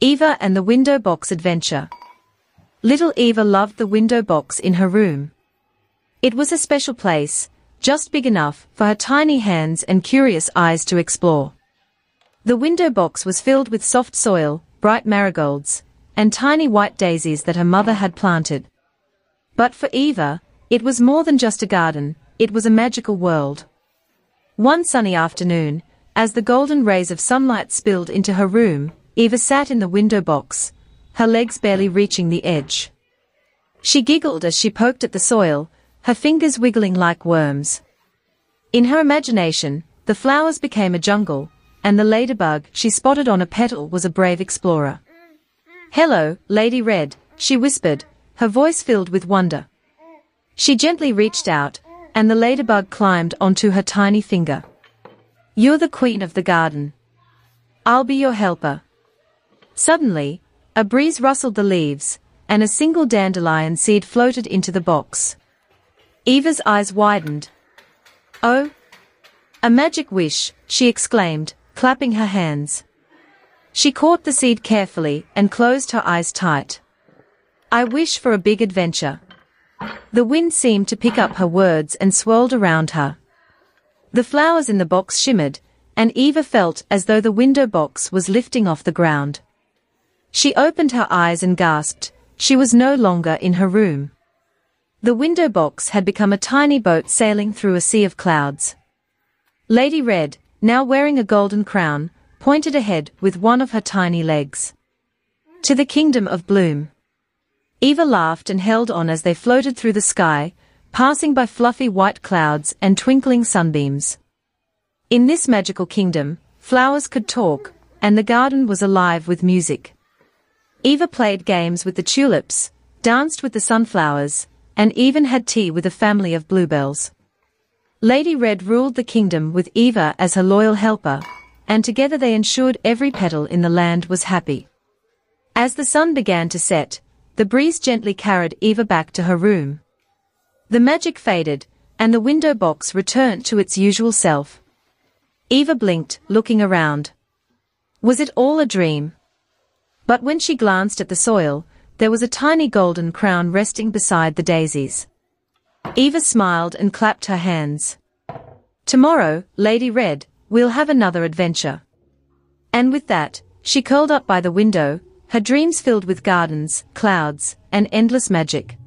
Eva and the Window Box Adventure. Little Eva loved the window box in her room. It was a special place, just big enough for her tiny hands and curious eyes to explore. The window box was filled with soft soil, bright marigolds, and tiny white daisies that her mother had planted. But for Eva, it was more than just a garden, it was a magical world. One sunny afternoon, as the golden rays of sunlight spilled into her room, Eva sat in the window box, her legs barely reaching the edge. She giggled as she poked at the soil, her fingers wiggling like worms. In her imagination, the flowers became a jungle, and the ladybug she spotted on a petal was a brave explorer. "Hello, Lady Red," she whispered, her voice filled with wonder. She gently reached out, and the ladybug climbed onto her tiny finger. "You're the queen of the garden. I'll be your helper." Suddenly, a breeze rustled the leaves, and a single dandelion seed floated into the box. Eva's eyes widened. "Oh! A magic wish," she exclaimed, clapping her hands. She caught the seed carefully and closed her eyes tight. "I wish for a big adventure." The wind seemed to pick up her words and swirled around her. The flowers in the box shimmered, and Eva felt as though the window box was lifting off the ground. She opened her eyes and gasped. She was no longer in her room. The window box had become a tiny boat sailing through a sea of clouds. Lady Red, now wearing a golden crown, pointed ahead with one of her tiny legs. "To the kingdom of bloom." Eva laughed and held on as they floated through the sky, passing by fluffy white clouds and twinkling sunbeams. In this magical kingdom, flowers could talk, and the garden was alive with music. Eva played games with the tulips, danced with the sunflowers, and even had tea with a family of bluebells. Lady Red ruled the kingdom with Eva as her loyal helper, and together they ensured every petal in the land was happy. As the sun began to set, the breeze gently carried Eva back to her room. The magic faded, and the window box returned to its usual self. Eva blinked, looking around. Was it all a dream? But when she glanced at the soil, there was a tiny golden crown resting beside the daisies. Eva smiled and clapped her hands. "Tomorrow, Lady Red, we'll have another adventure." And with that, she curled up by the window, her dreams filled with gardens, clouds, and endless magic.